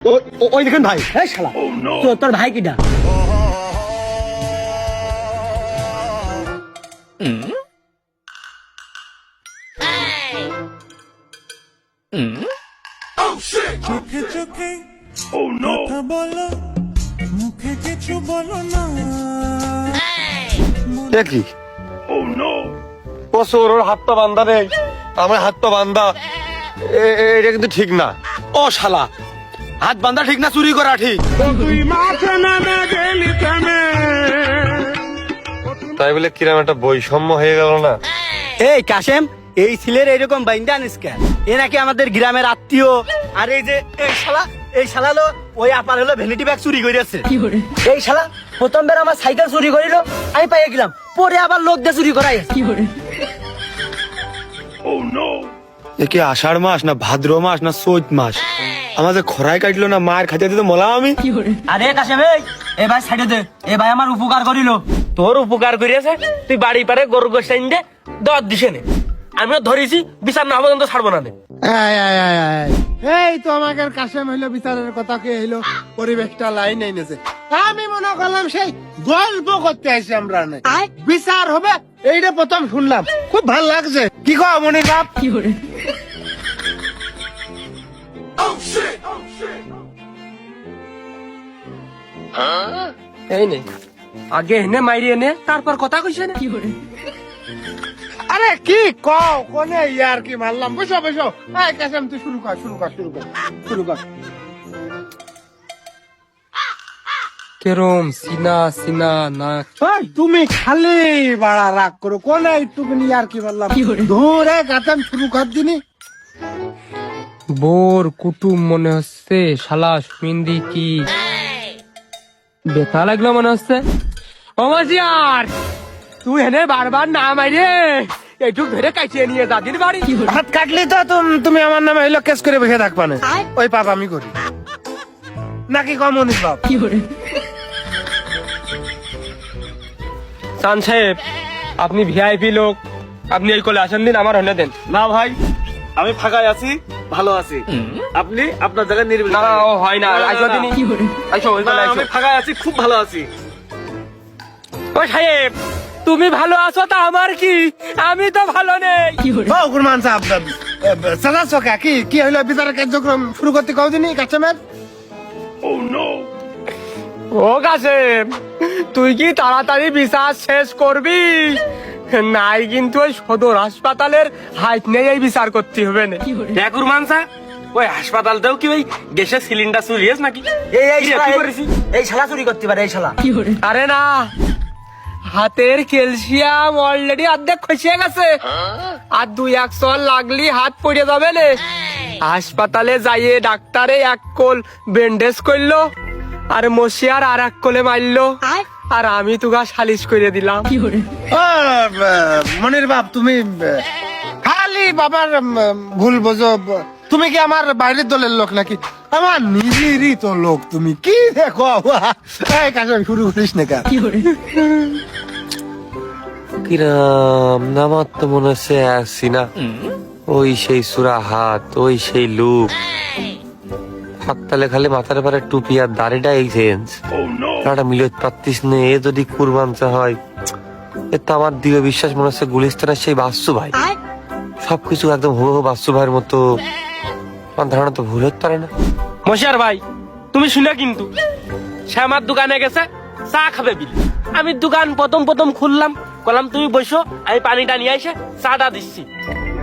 ওই দেখেন ভাই। এই শালা তোর ভাই কিটা? চোখে চোখে কথা বলো, মুখে কিছু বলো না। কি ওর হাত পা বান্ধা নেই, আমার হাত পা বান্ধা, এটা কিন্তু ঠিক না। ও শালা, হাত বান্ধা ঠিক না, চুরি করা ঠিক? তাই বলে কিরম একটা বৈষম্য হয়ে গেল না? এই কাশেম, এই ছেলের এইরকম বাইন্দা আনিস কেন? এ নাকি আমাদের গ্রামের আত্মীয়। আর এই যে এই শালা লো ওই আপার হলো ভ্যানিটি ব্যাগ চুরি করেছে। এই শালা প্রথমবার আমার সাইকেল চুরি করিল, আমি পাইয়ে গেলাম, পরে আবার লোক দিয়ে চুরি করাই। এ কি আষাঢ় মাস না ভাদ্র মাস না চৈত মাস? আমাদের খরায় কাটলো না, মায়ের খাইতে দিতে মলাম আমি। আরে কাশেম, এই ভাই সাইডে দে, এই ভাই আমার উপকার করিল। তোর উপকার করিয়াছে, তুই বাড়ি পারে গরু গোসাইন দে দর দিছে নে, আমিও ধরেছি, বিচার না পর্যন্ত ছাড়বো না নে। এই তো আমাকে কাশেম হইলো বিচারের কথা কে হইলো, পরিবেশটা লাইন এনেছে। আমি মনে করলাম সেই গল্প করতে আসি আমরা, বিচার হবে এইটা প্রথম শুনলাম, খুব ভালো লাগছে। কি কো মনির বাপ? এই নে, আগে এনে মাইরি এনে তারপর কথা কইছে না। আরে কি কও কোনে ইয়ার কি মারলাম? বসো বসো। এই কাশেম তুই শুরু কর। কেরম সিনা না ওই তুমি খালি বাড়া রাগ করো, কোনে একটুখানি ইয়ার কি মারলাম? ধরে কাশেম শুরু কর দিনি। বোর কুটুম মনে হচ্ছে, শালা সুমিন্দি কি ব্যথা লাগলো মনে হচ্ছে। ও মাসিয়ার, তুই এনে বারবার না মাইরে এইটুক ধরে কাইছে নিয়ে দাদির বাড়ি। হাত কাটলি তো তুমি আমার নামে হইলো কেস করে বসে থাকবা না। ওই পাপ আমি করি নাকি কম মনির বাপ? চান সাহেব, আপনি ভিআইপি লোক, আপনি এই কোলে আসেন দিন, আমার হনে দেন। না ভাই, আমি ফাঁকায় আছি, ভালো আছি। আপনি আপনার জায়গায় নির্বিল। না ও হয় না, আইসো দিন, আইসো ওই কোলে আইসো। আমি ফাঁকায় আছি, খুব ভালো আছি। ও সাহেব, তুমি ভালো আছো তা আমার কি? আমি তো ভালো নেই। ও কুরমান সাহেব, সাদা চকা কি হইলো বিচারের কার্যক্রম শুরু করতে কদিনই কাশেমের? ও কাসেম, তুই কি তাড়াতাড়ি বিচার শেষ করবি? নাই কিন্তু ওই সদর হাসপাতালের হাইট নেই, এই বিচার করতে হবে না। দেখুর মানসা, ওই হাসপাতালতেও কি ওই গ্যাসের সিলিন্ডার চুরিয়েছ নাকি? এই শালা চুরি করতে পারে এই শালা। আরে না, হাতের ক্যালসিয়াম অলরেডি অর্ধেক খসিয়ে গেছে, আর 2-1 চল লাগলি হাত পড়ে যাবে না। হাসপাতালে যাইয়ে ডাক্তারে এক কোল ব্যান্ডেজ করলো, আর মশিয়ার আর এক কোলে মারলো, আর আমি তুগা সালিশ করে দিলাম। ও মনির বাপ, তুমি খালি বাবার ভুল বোঝো। তুমি কি আমার বাইরের দলের লোক নাকি? আমার নিজেরই তো লোক। তুমি কি দেখো? এই কাশেম শুরু করিস না কেন? কিরাম নামার তো মনে হচ্ছে আসছি না। ওই সেই সুরা হাত, ওই সেই লুক, হাততালে খালি মাথার পরে টুপি আর দাড়িটা এই চেঞ্জ, মিলত পারতিস নে। এ যদি কুরবানচা হয়, এ তো আমার দৃঢ় বিশ্বাস মনে হচ্ছে গুলিস্তানের সেই বাসু ভাই। সবকিছু একদম হুবহু বাসু ভাইয়ের মতো। আমার ধারণা তো ভুল হতে পারে না। মশিয়ার ভাই, তুমি শুনে কিন্তু, সে আমার দোকানে গেছে চা খাবে বিল। আমি দোকান প্রথম খুললাম, বললাম তুমি বসো, আমি পানিটা নিয়ে এসে চাটা দিচ্ছি।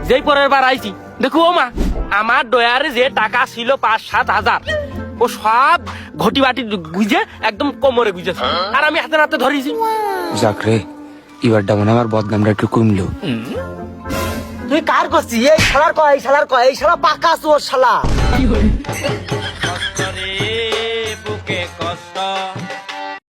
যেই পরের বার আইছি, দেখো ও মা, আমার ডয়ারে যে টাকা ছিল 5-7 হাজার, ও সব ঘটি বাটি গুজে একদম কোমরে গুজেছে, আর আমি হাতে নাতে ধরেছি। যাক রে, এবারটা মনে আমার বদনামটা একটু কমলো। তুই কার করছিস? এই শালার কয়, এই শালা পাকা চোর শালা।